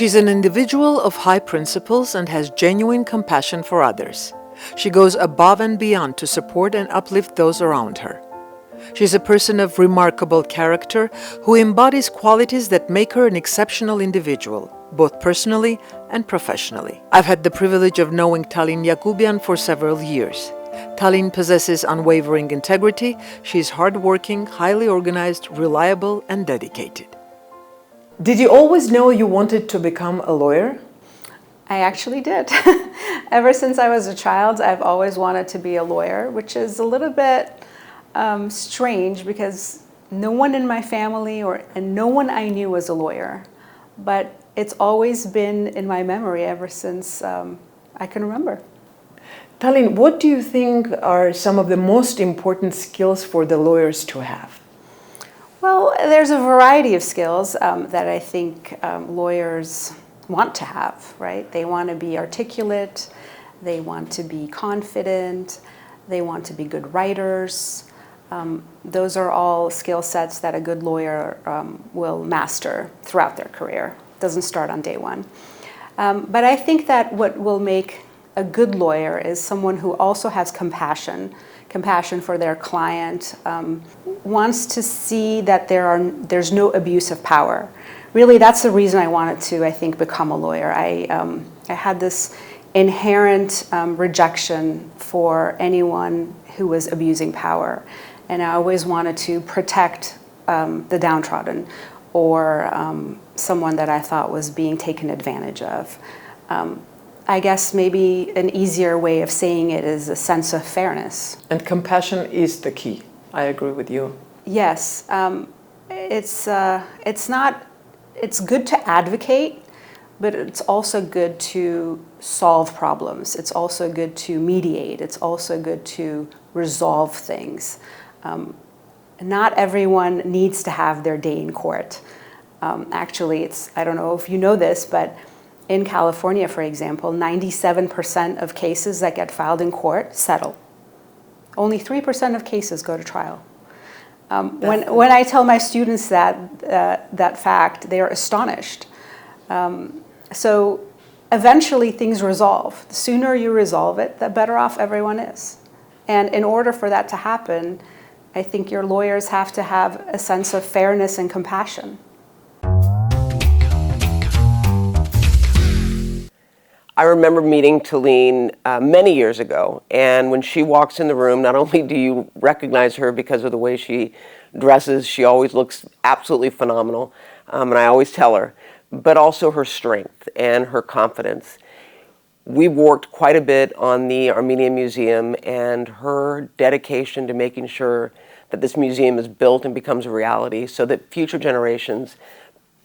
She's an individual of high principles and has genuine compassion for others. She goes above and beyond to support and uplift those around her. She's a person of remarkable character who embodies qualities that make her an exceptional individual, both personally and professionally. I've had the privilege of knowing Talin Yacoubian for several years. Talin possesses unwavering integrity. She's hardworking, highly organized, reliable, and dedicated. Did you always know you wanted to become a lawyer? I actually did. Ever since I was a child, I've always wanted to be a lawyer, which is a little bit strange because no one in my family and no one I knew was a lawyer. But it's always been in my memory ever since I can remember. Talin, what do you think are some of the most important skills for the lawyers to have? Well, there's a variety of skills that I think lawyers want to have, right? They want to be articulate, they want to be confident, they want to be good writers. Those are all skill sets that a good lawyer will master throughout their career. It doesn't start on day one. But I think that what will make a good lawyer is someone who also has compassion for their client, wants to see that there's no abuse of power. Really, that's the reason I wanted to, I think, become a lawyer. I had this inherent rejection for anyone who was abusing power. And I always wanted to protect the downtrodden or someone that I thought was being taken advantage of. I guess maybe an easier way of saying it is a sense of fairness. And compassion is the key. I agree with you. Yes. It's good to advocate, but it's also good to solve problems. It's also good to mediate. It's also good to resolve things. Not everyone needs to have their day in court. Actually, I don't know if you know this, but in California, for example, 97% of cases that get filed in court settle. Only 3% of cases go to trial. When I tell my students that fact, they are astonished. So eventually things resolve. The sooner you resolve it, the better off everyone is. And in order for that to happen, I think your lawyers have to have a sense of fairness and compassion. I remember meeting Talin many years ago, and when she walks in the room, not only do you recognize her because of the way she dresses, she always looks absolutely phenomenal, and I always tell her, but also her strength and her confidence. We've worked quite a bit on the Armenian Museum, and her dedication to making sure that this museum is built and becomes a reality so that future generations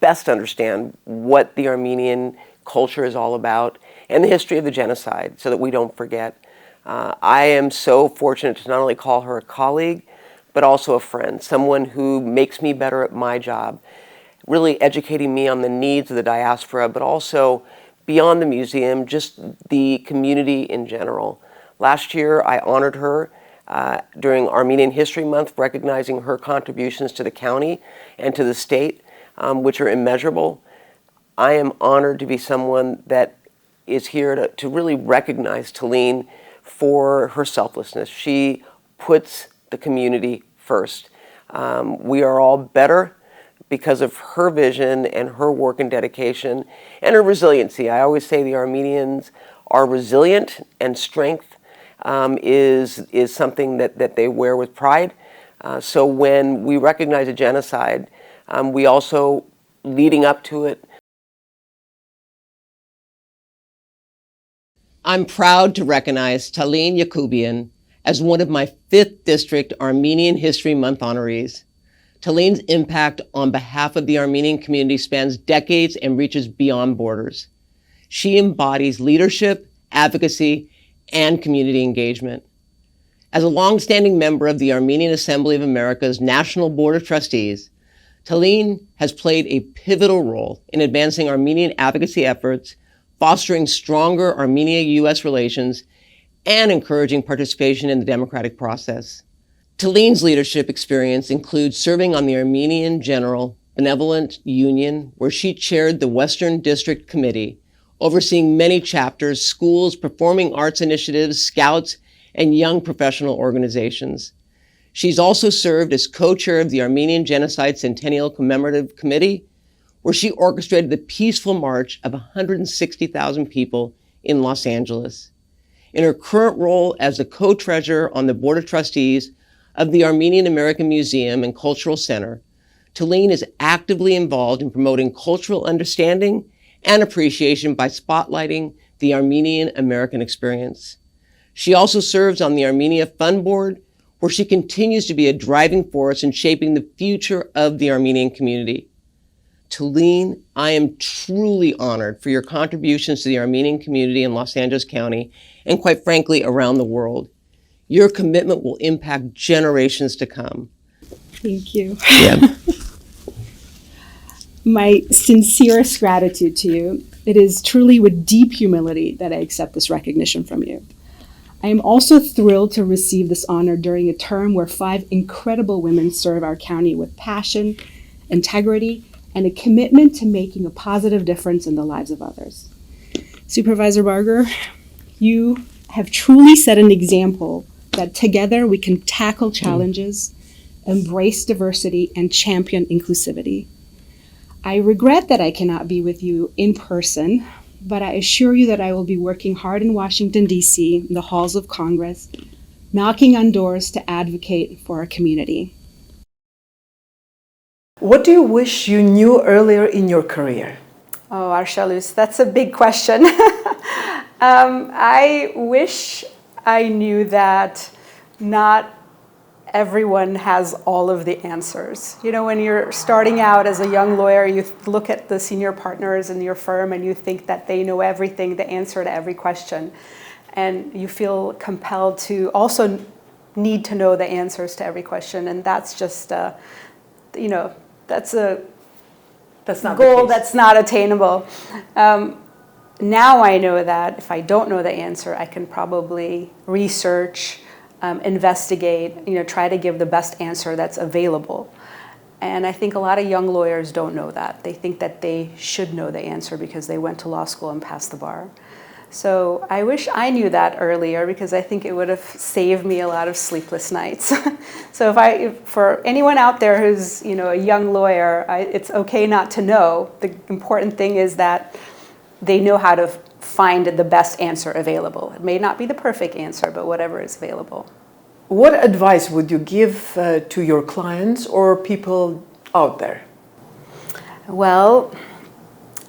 best understand what the Armenian culture is all about and the history of the genocide so that we don't forget. I am so fortunate to not only call her a colleague, but also a friend, someone who makes me better at my job, really educating me on the needs of the diaspora, but also beyond the museum, just the community in general. Last year, I honored her during Armenian History Month, recognizing her contributions to the county and to the state, which are immeasurable. I am honored to be someone that is here to really recognize Talin for her selflessness. She puts the community first. We are all better because of her vision and her work and dedication and her resiliency. I always say the Armenians are resilient, and strength is something that they wear with pride. So when we recognize a genocide, we also, leading up to it, I'm proud to recognize Talin Yacoubian as one of my 5th District Armenian History Month honorees. Talin's impact on behalf of the Armenian community spans decades and reaches beyond borders. She embodies leadership, advocacy, and community engagement. As a longstanding member of the Armenian Assembly of America's National Board of Trustees, Talin has played a pivotal role in advancing Armenian advocacy efforts, fostering stronger Armenia-U.S. relations, and encouraging participation in the democratic process. Talin's leadership experience includes serving on the Armenian General Benevolent Union, where she chaired the Western District Committee, overseeing many chapters, schools, performing arts initiatives, scouts, and young professional organizations. She's also served as co-chair of the Armenian Genocide Centennial Commemorative Committee, where she orchestrated the peaceful march of 160,000 people in Los Angeles. In her current role as a co-treasurer on the Board of Trustees of the Armenian American Museum and Cultural Center, Talin is actively involved in promoting cultural understanding and appreciation by spotlighting the Armenian American experience. She also serves on the Armenia Fund Board, where she continues to be a driving force in shaping the future of the Armenian community. Talin, I am truly honored for your contributions to the Armenian community in Los Angeles County and, quite frankly, around the world. Your commitment will impact generations to come. Thank you. Yeah. My sincerest gratitude to you. It is truly with deep humility that I accept this recognition from you. I am also thrilled to receive this honor during a term where 5 incredible women serve our county with passion, integrity, and a commitment to making a positive difference in the lives of others. Supervisor Barger, you have truly set an example that together we can tackle challenges, embrace diversity, and champion inclusivity. I regret that I cannot be with you in person, but I assure you that I will be working hard in Washington, D.C., in the halls of Congress, knocking on doors to advocate for our community. What do you wish you knew earlier in your career? Oh, Arshalus, that's a big question. I wish I knew that not everyone has all of the answers. You know, when you're starting out as a young lawyer, you look at the senior partners in your firm and you think that they know everything, the answer to every question. And you feel compelled to also need to know the answers to every question. And that's just, that's a goal that's not attainable. Now I know that if I don't know the answer, I can probably research, investigate, try to give the best answer that's available. And I think a lot of young lawyers don't know that. They think that they should know the answer because they went to law school and passed the bar. So I wish I knew that earlier because I think it would have saved me a lot of sleepless nights. So for anyone out there who's a young lawyer, it's okay not to know. The important thing is that they know how to find the best answer available. It may not be the perfect answer, but whatever is available. What advice would you give to your clients or people out there? Well,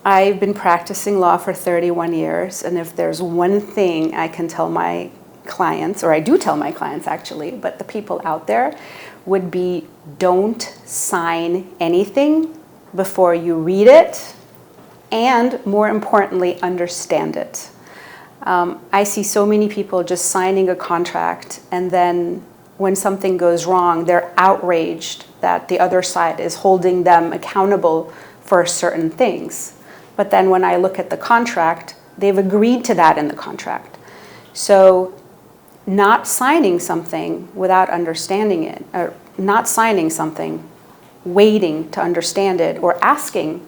I've been practicing law for 31 years, and if there's one thing I can tell my clients, or I do tell my clients actually, but the people out there, would be don't sign anything before you read it, and more importantly, understand it. I see so many people just signing a contract, and then when something goes wrong, they're outraged that the other side is holding them accountable for certain things. But then when I look at the contract, they've agreed to that in the contract. So not signing something without understanding it, or not signing something, waiting to understand it, or asking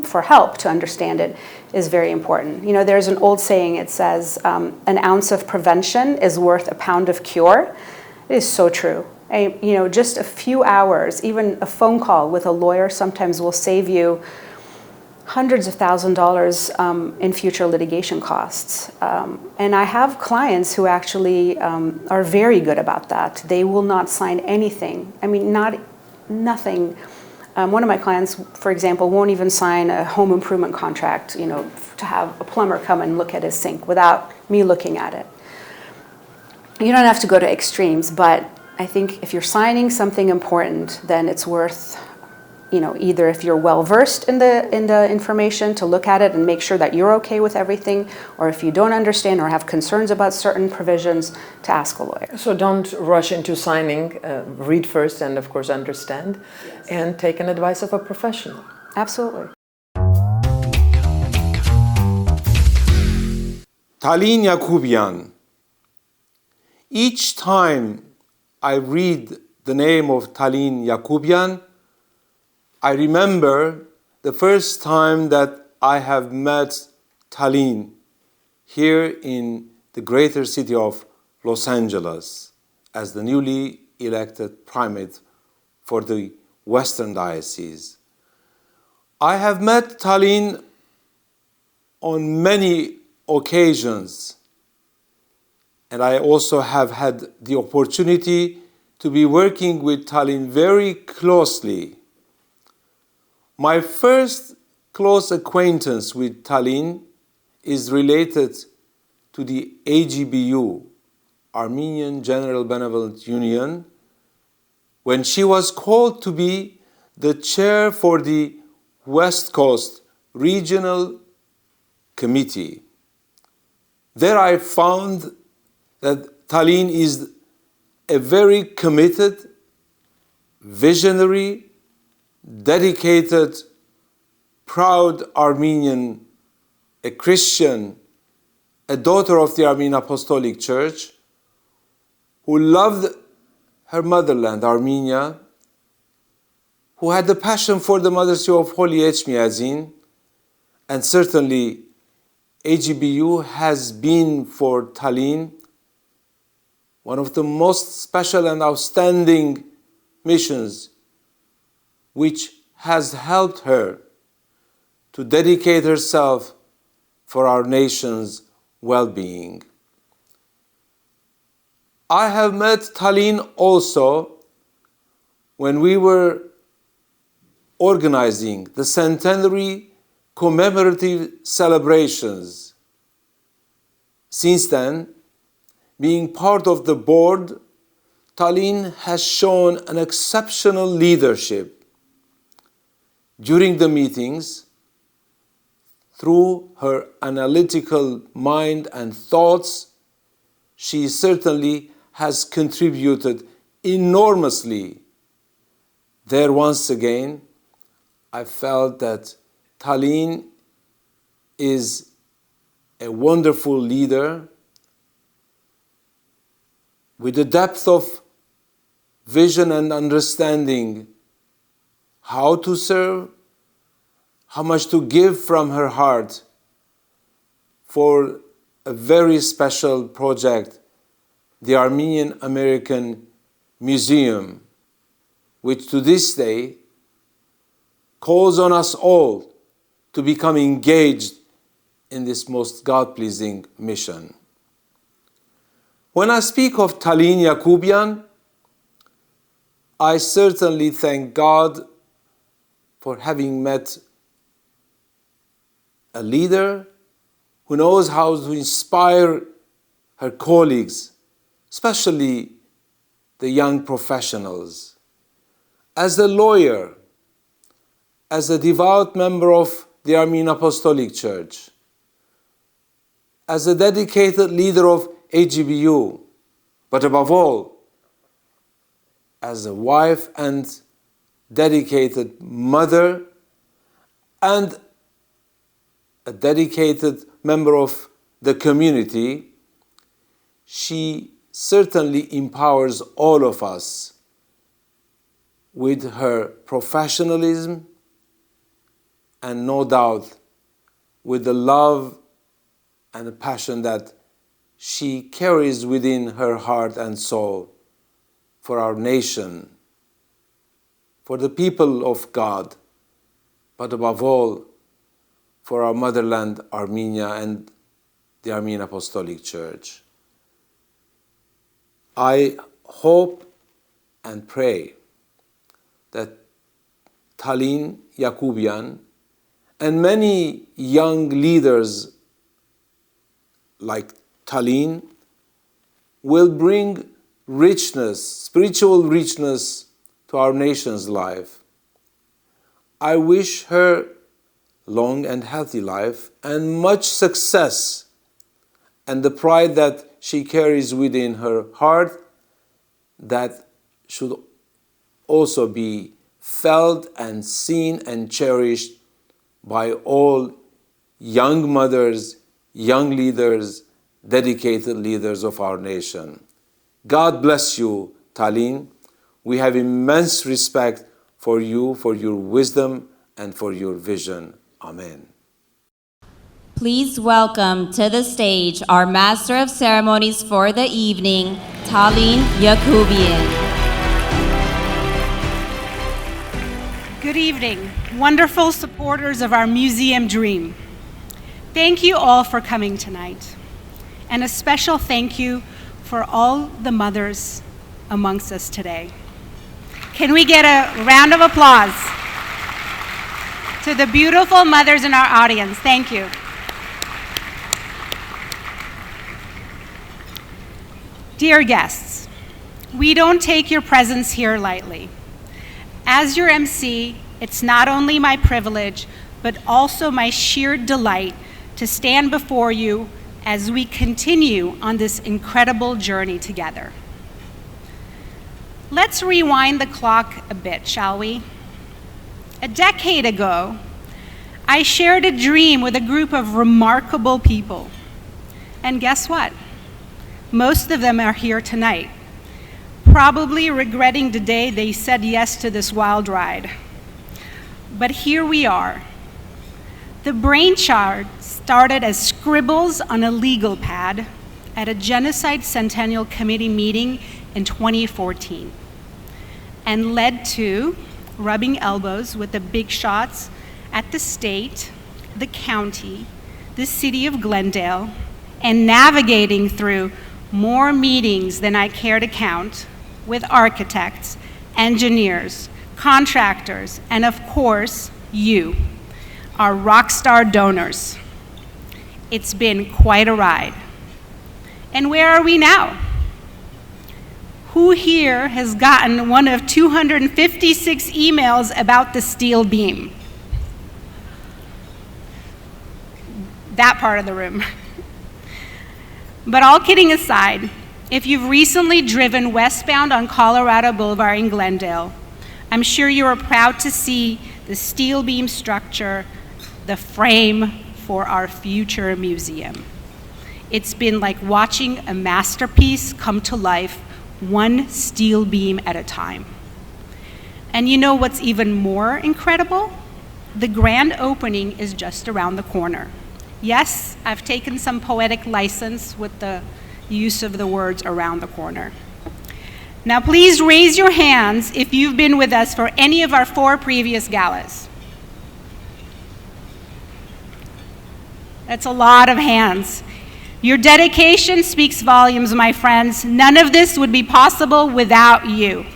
for help to understand it is very important. There's an old saying, it says, an ounce of prevention is worth a pound of cure. It is so true. Just a few hours, even a phone call with a lawyer sometimes will save you hundreds of thousands of dollars in future litigation costs. And I have clients who actually are very good about that. They will not sign anything. Nothing. One of my clients, for example, won't even sign a home improvement contract, to have a plumber come and look at his sink without me looking at it. You don't have to go to extremes, but I think if you're signing something important, then it's worth, either if you're well-versed in the information, to look at it and make sure that you're okay with everything, or if you don't understand or have concerns about certain provisions, to ask a lawyer. So don't rush into signing, read first and of course understand, yes, and take an advice of a professional. Absolutely. Talin Yacoubian. Each time I read the name of Talin Yacoubian, I remember the first time that I have met Talin here in the greater city of Los Angeles as the newly elected primate for the Western Diocese. I have met Talin on many occasions, and I also have had the opportunity to be working with Talin very closely. My first close acquaintance with Talin is related to the AGBU, Armenian General Benevolent Union, when she was called to be the chair for the West Coast Regional Committee. There I found that Talin is a very committed, visionary, dedicated, proud Armenian, a Christian, a daughter of the Armenian Apostolic Church, who loved her motherland, Armenia, who had the passion for the Mothership of Holy Echmiadzin, and certainly AGBU has been for Talin one of the most special and outstanding missions, which has helped her to dedicate herself for our nation's well-being. I have met Talin also when we were organizing the centenary commemorative celebrations. Since then, being part of the board, Talin has shown an exceptional leadership. During the meetings, through her analytical mind and thoughts, she certainly has contributed enormously. There, once again, I felt that Talin is a wonderful leader with a depth of vision and understanding how to serve, how much to give from her heart for a very special project, the Armenian American Museum, which to this day calls on us all to become engaged in this most God-pleasing mission. When I speak of Talin Yacoubian, I certainly thank God for having met a leader who knows how to inspire her colleagues, especially the young professionals. As a lawyer, as a devout member of the Armenian Apostolic Church, as a dedicated leader of AGBU, but above all, as a wife and dedicated mother and a dedicated member of the community, she certainly empowers all of us with her professionalism and no doubt with the love and the passion that she carries within her heart and soul for our nation, for the people of God, but above all, for our motherland, Armenia, and the Armenian Apostolic Church. I hope and pray that Talin Yacoubian and many young leaders like Talin will bring richness, spiritual richness to our nation's life. I wish her long and healthy life and much success, and the pride that she carries within her heart that should also be felt and seen and cherished by all young mothers, young leaders, dedicated leaders of our nation. God bless you, Talin. We have immense respect for you, for your wisdom, and for your vision. Amen. Please welcome to the stage our Master of Ceremonies for the evening, Talin Yacoubian. Good evening, wonderful supporters of our museum dream. Thank you all for coming tonight. And a special thank you for all the mothers amongst us today. Can we get a round of applause to the beautiful mothers in our audience? Thank you. Dear guests, we don't take your presence here lightly. As your MC, it's not only my privilege, but also my sheer delight to stand before you as we continue on this incredible journey together. Let's rewind the clock a bit, shall we? A decade ago, I shared a dream with a group of remarkable people. And guess what? Most of them are here tonight, probably regretting the day they said yes to this wild ride. But here we are. The brainchild started as scribbles on a legal pad at a Genocide Centennial Committee meeting in 2014, and led to rubbing elbows with the big shots at the state, the county, the city of Glendale, and navigating through more meetings than I care to count with architects, engineers, contractors, and of course, you, our rock star donors. It's been quite a ride. And where are we now? Who here has gotten one of 256 emails about the steel beam? That part of the room. But all kidding aside, if you've recently driven westbound on Colorado Boulevard in Glendale, I'm sure you are proud to see the steel beam structure, the frame for our future museum. It's been like watching a masterpiece come to life, one steel beam at a time. And you know what's even more incredible? The grand opening is just around the corner. Yes, I've taken some poetic license with the use of the words around the corner. Now please raise your hands if you've been with us for any of our 4 previous galas. That's a lot of hands. Your dedication speaks volumes, my friends. None of this would be possible without you.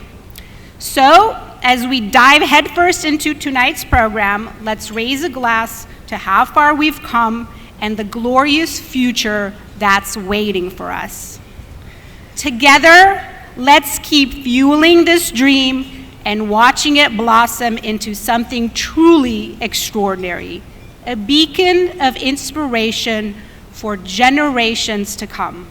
So, as we dive headfirst into tonight's program, let's raise a glass to how far we've come and the glorious future that's waiting for us. Together, let's keep fueling this dream and watching it blossom into something truly extraordinary, a beacon of inspiration for generations to come.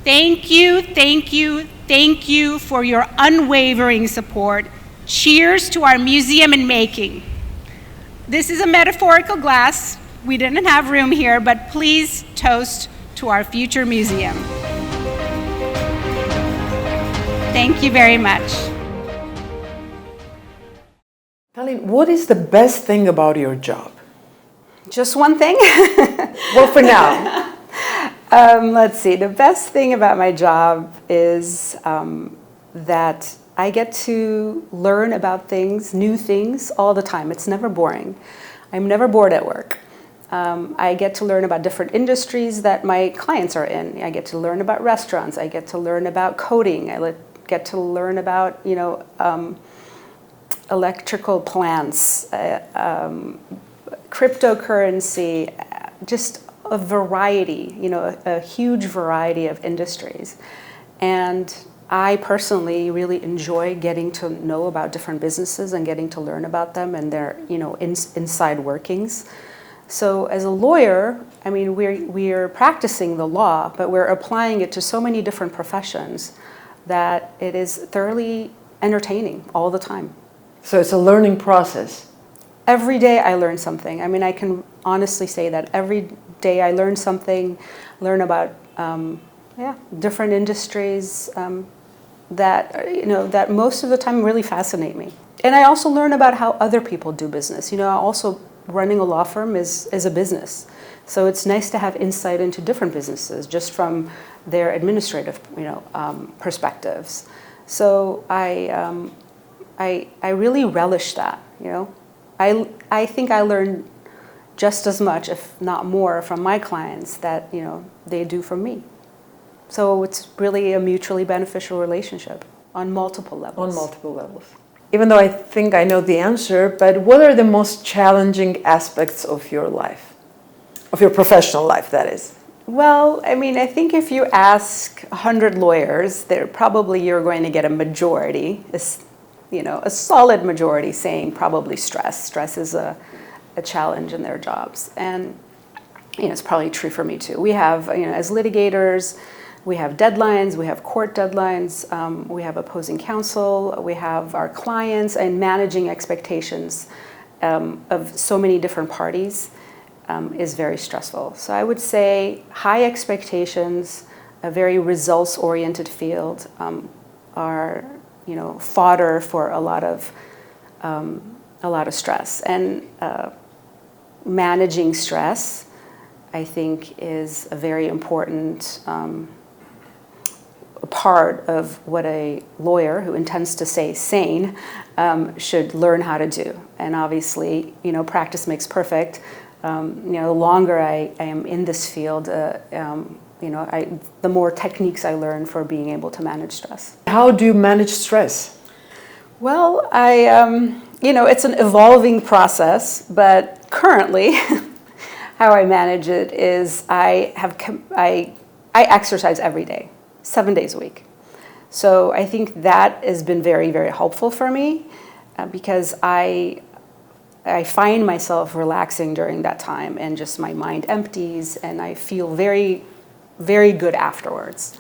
Thank you, thank you, thank you for your unwavering support. Cheers to our museum in making. This is a metaphorical glass. We didn't have room here, but please toast to our future museum. Thank you very much. Talin, what is the best thing about your job? Just one thing? Well, for now. Let's see. The best thing about my job is that I get to learn about things, new things, all the time. It's never boring. I'm never bored at work. I get to learn about different industries that my clients are in. I get to learn about restaurants. I get to learn about coding. I get to learn about, electrical plants, cryptocurrency, just a variety, a huge variety of industries. And I personally really enjoy getting to know about different businesses and getting to learn about them and their, inside workings. So as a lawyer, I mean, we're practicing the law, but we're applying it to so many different professions that it is thoroughly entertaining all the time. So it's a learning process. Every day I learn something. I mean, I can honestly say that every day I learn something, learn about different industries, that most of the time really fascinate me. And I also learn about how other people do business. Also running a law firm is a business. So it's nice to have insight into different businesses just from their administrative, perspectives. So I really relish that. I think I learn just as much, if not more, from my clients that they do from me. So it's really a mutually beneficial relationship on multiple levels. On multiple levels. Even though I think I know the answer, but what are the most challenging aspects of your life? Of your professional life, that is. Well, I think if you ask 100 lawyers, you're going to get a majority, a solid majority saying probably stress. Stress is a challenge in their jobs. And it's probably true for me too. We have, as litigators, we have deadlines, we have court deadlines, we have opposing counsel, we have our clients, and managing expectations of so many different parties is very stressful. So I would say high expectations, a very results-oriented field, are fodder for a lot of stress. And managing stress, I think, is a very important part of what a lawyer who intends to stay sane should learn how to do. And obviously, practice makes perfect. The longer I am in this field, the more techniques I learn for being able to manage stress. How do you manage stress? Well, it's an evolving process, but currently, how I manage it is I exercise every day, 7 days a week. So I think that has been very, very helpful for me because I find myself relaxing during that time and just my mind empties and I feel very, very good afterwards.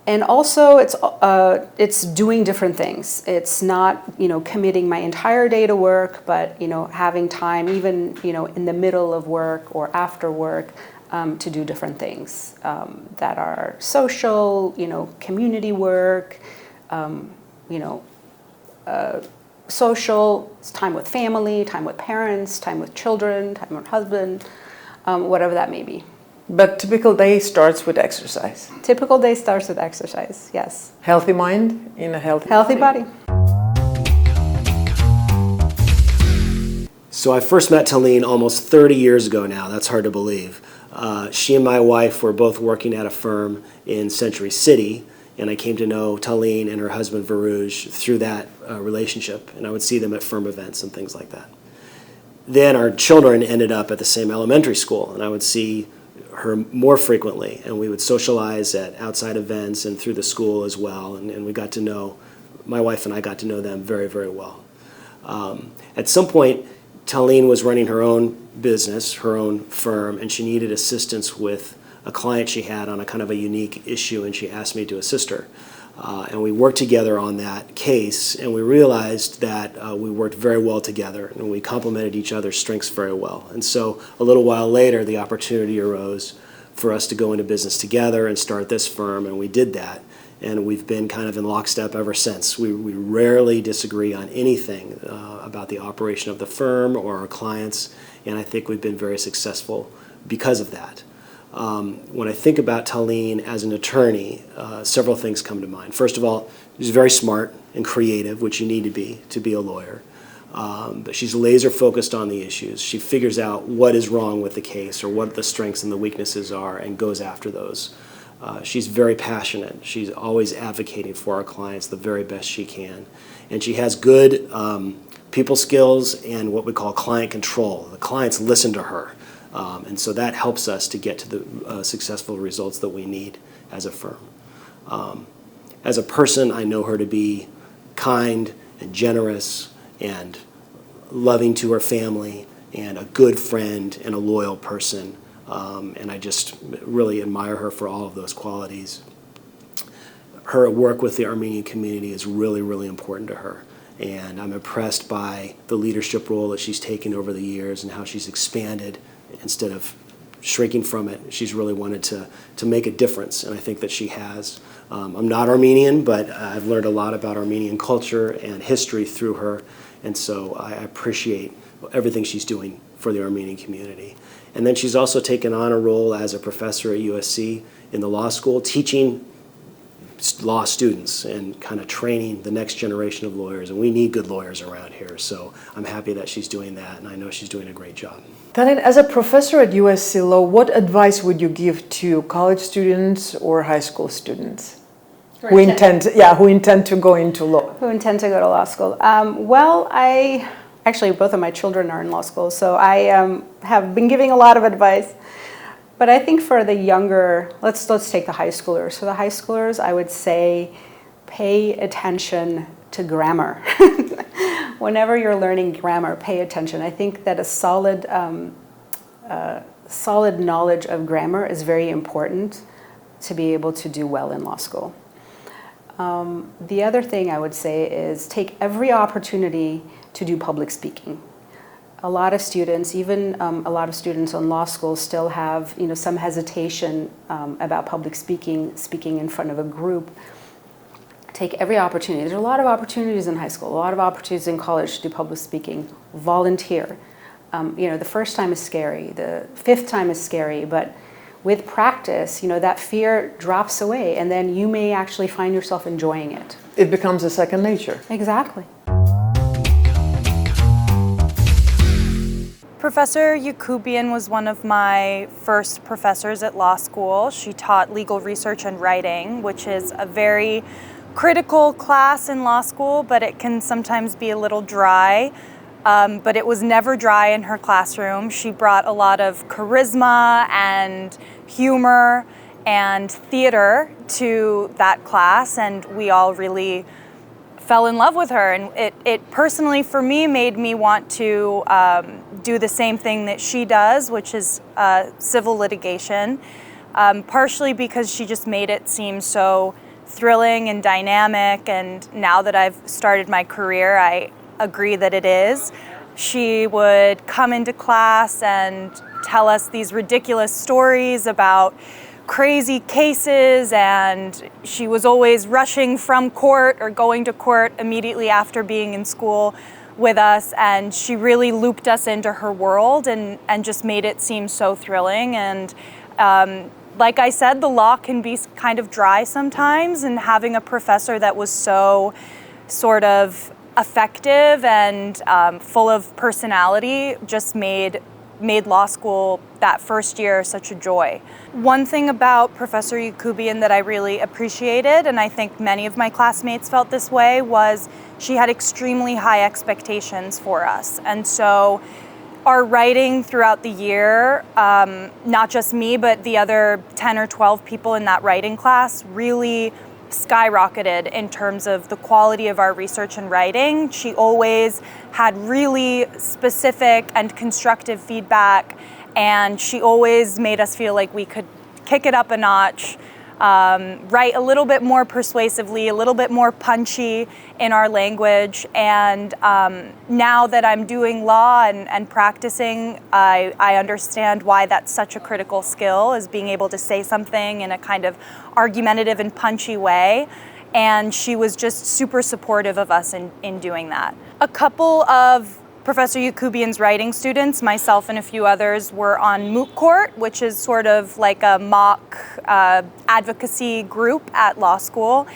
And also it's doing different things. It's not, committing my entire day to work, but, having time even, in the middle of work or after work to do different things that are social, community work, social, it's time with family, time with parents, time with children, time with husband, whatever that may be. But typical day starts with exercise. Typical day starts with exercise, yes. Healthy mind in a healthy body. So I first met Talin almost 30 years ago now. That's hard to believe. She and my wife were both working at a firm in Century City, and I came to know Talin and her husband Varouj through that relationship, and I would see them at firm events and things like that. Then our children ended up at the same elementary school, and I would see her more frequently, and we would socialize at outside events and through the school as well, and we got to know, my wife and I got to know them very, very well. At some point, Talin was running her own business, her own firm, and she needed assistance with a client she had on a kind of a unique issue, and she asked me to assist her. And we worked together on that case, and we realized that we worked very well together, and we complemented each other's strengths very well. And so a little while later, the opportunity arose for us to go into business together and start this firm, and we did that. And we've been kind of in lockstep ever since. We rarely disagree on anything about the operation of the firm or our clients, and I think we've been very successful because of that. When I think about Talin as an attorney, several things come to mind. First of all, she's very smart and creative, which you need to be a lawyer. But she's laser focused on the issues. She figures out what is wrong with the case or what the strengths and the weaknesses are and goes after those. She's very passionate. She's always advocating for our clients the very best she can. And she has good people skills and what we call client control. The clients listen to her. And so that helps us to get to the successful results that we need as a firm. As a person, I know her to be kind and generous and loving to her family and a good friend and a loyal person. And I just really admire her for all of those qualities. Her work with the Armenian community is really, really important to her. And I'm impressed by the leadership role that she's taken over the years and how she's expanded instead of shrinking from it. She's really wanted to make a difference, and I think that she has. I'm not Armenian, but I've learned a lot about Armenian culture and history through her, and so I appreciate everything she's doing for the Armenian community. And then she's also taken on a role as a professor at USC in the law school, teaching law students and kind of training the next generation of lawyers. And we need good lawyers around here, so I'm happy that she's doing that, and I know she's doing a great job. Talin, as a professor at USC Law, what advice would you give to college students or high school students who intend to go into law? Who intend to go to law school? Well, actually, both of my children are in law school, so I have been giving a lot of advice. But I think for the younger, let's take the high schoolers. For the high schoolers, I would say pay attention to grammar. Whenever you're learning grammar, pay attention. I think that a solid knowledge of grammar is very important to be able to do well in law school. The other thing I would say is take every opportunity to do public speaking. A lot of students, even a lot of students in law school, still have some hesitation about public speaking in front of a group. Take every opportunity. There's a lot of opportunities in high school, a lot of opportunities in college to do public speaking. Volunteer. The first time is scary, the fifth time is scary, but with practice, that fear drops away, and then you may actually find yourself enjoying it. It becomes a second nature. Exactly. Professor Yacoubian was one of my first professors at law school. She taught legal research and writing, which is a very critical class in law school, but it can sometimes be a little dry. But it was never dry in her classroom. She brought a lot of charisma and humor and theater to that class, and we all really fell in love with her. And it personally, for me, made me want to do the same thing that she does, which is civil litigation, partially because she just made it seem so thrilling and dynamic, and now that I've started my career, I agree that it is. She would come into class and tell us these ridiculous stories about crazy cases, and she was always rushing from court or going to court immediately after being in school with us, and she really looped us into her world and just made it seem so thrilling. And like I said, the law can be kind of dry sometimes, and having a professor that was so sort of effective and full of personality just made law school that first year such a joy. One thing about Professor Yacoubian that I really appreciated, and I think many of my classmates felt this way, was she had extremely high expectations for us. And so our writing throughout the year, not just me, but the other 10 or 12 people in that writing class, really skyrocketed in terms of the quality of our research and writing. She always had really specific and constructive feedback, and she always made us feel like we could kick it up a notch, write a little bit more persuasively, a little bit more punchy in our language. And now that I'm doing law and practicing, I understand why that's such a critical skill, is being able to say something in a kind of argumentative and punchy way. And she was just super supportive of us in doing that. A couple of Professor Yacoubian's writing students, myself and a few others, were on Moot Court, which is sort of like a mock advocacy group at law school.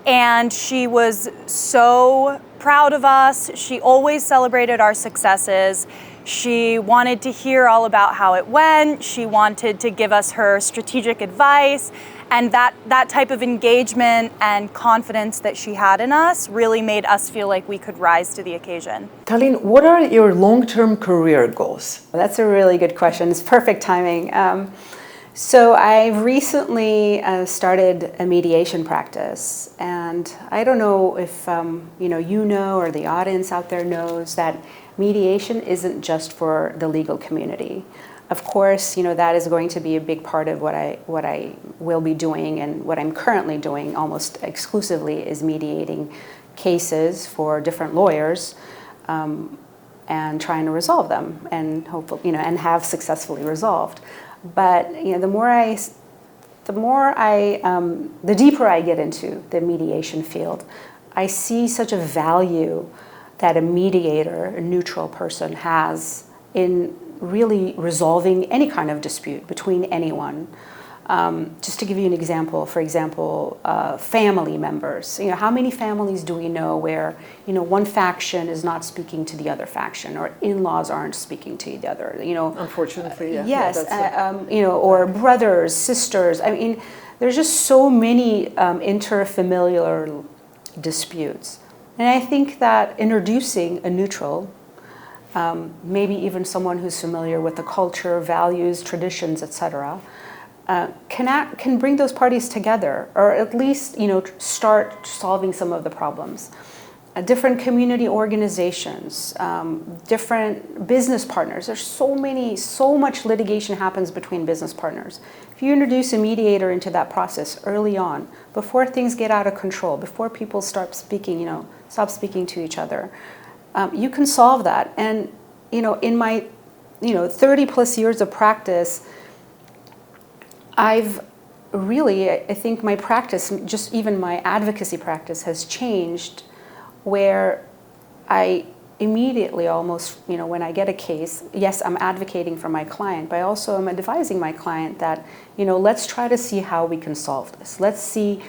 And she was so proud of us. She always celebrated our successes. She wanted to hear all about how it went. She wanted to give us her strategic advice. And that type of engagement and confidence that she had in us really made us feel like we could rise to the occasion. Talin, what are your long-term career goals? That's a really good question. It's perfect timing. So I've recently started a mediation practice, and I don't know if you know or the audience out there knows that mediation isn't just for the legal community. Of course, that is going to be a big part of what I will be doing, and what I'm currently doing almost exclusively is mediating cases for different lawyers and trying to resolve them, and hopefully, and have successfully resolved. But the deeper I get into the mediation field, I see such a value that a mediator, a neutral person, has in really resolving any kind of dispute between anyone. Just to give you an example, for example, family members. How many families do we know where one faction is not speaking to the other faction, or in-laws aren't speaking to the other? Unfortunately, yeah. Yes, Yeah, or brothers, sisters. I mean, there's just so many interfamilial disputes, and I think that introducing a neutral, maybe even someone who's familiar with the culture, values, traditions, etc., can bring those parties together, or at least start solving some of the problems. Different community organizations, different business partners. There's so much litigation happens between business partners. If you introduce a mediator into that process early on, before things get out of control, before people stop speaking to each other, you can solve that. And in my 30 plus years of practice, I think my practice, just even my advocacy practice, has changed, where I immediately almost, when I get a case, yes, I'm advocating for my client, but I also am advising my client that, let's try to see how we can solve this. Let's see,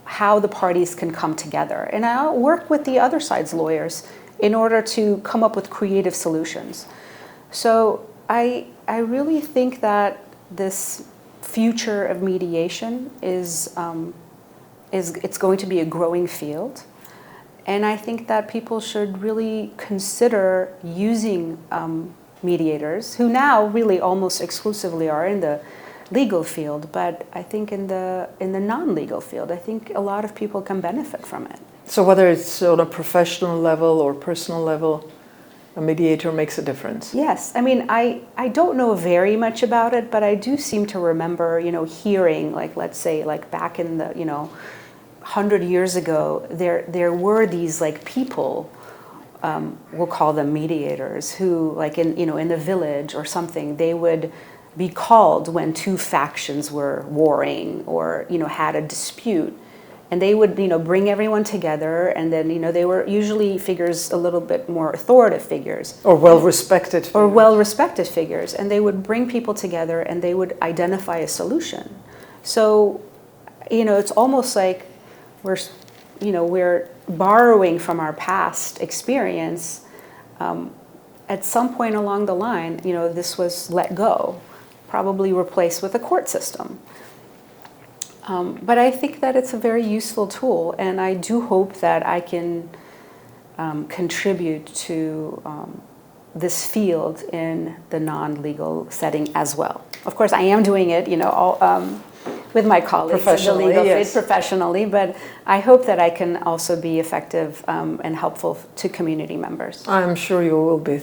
how the parties can come together. And I'll work with the other side's lawyers in order to come up with creative solutions. So I really think that this future of mediation is it's going to be a growing field, and I think that people should really consider using mediators, who now really almost exclusively are in the legal field, but I think in the non-legal field, I think a lot of people can benefit from it. So whether it's on a professional level or personal level, a mediator makes a difference. Yes, I mean, I don't know very much about it, but I do seem to remember, hearing, let's say, back in the, 100 years ago, there were these people, we'll call them mediators, who in the village or something, they would be called when two factions were warring or had a dispute. And they would, bring everyone together, and then, they were usually figures a little bit more authoritative figures. Or well-respected figures. Or well-respected figures. And they would bring people together, and they would identify a solution. So, it's almost like we're borrowing from our past experience. At some point along the line, this was let go, probably replaced with a court system. But I think that it's a very useful tool, and I do hope that I can contribute to this field in the non-legal setting as well. Of course, I am doing it, with my colleagues in the legal field professionally, but I hope that I can also be effective and helpful to community members. I'm sure you will be.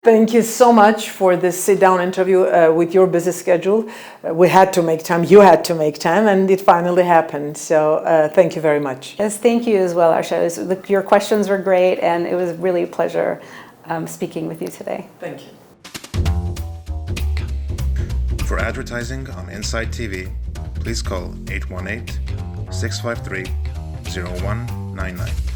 Thank you so much for this sit-down interview with your busy schedule. We had to make time, you had to make time, and it finally happened. So thank you very much. Yes, thank you as well, Arsha. Your questions were great, and it was really a pleasure speaking with you today. Thank you. For advertising on Insight TV, please call 818-653-0199.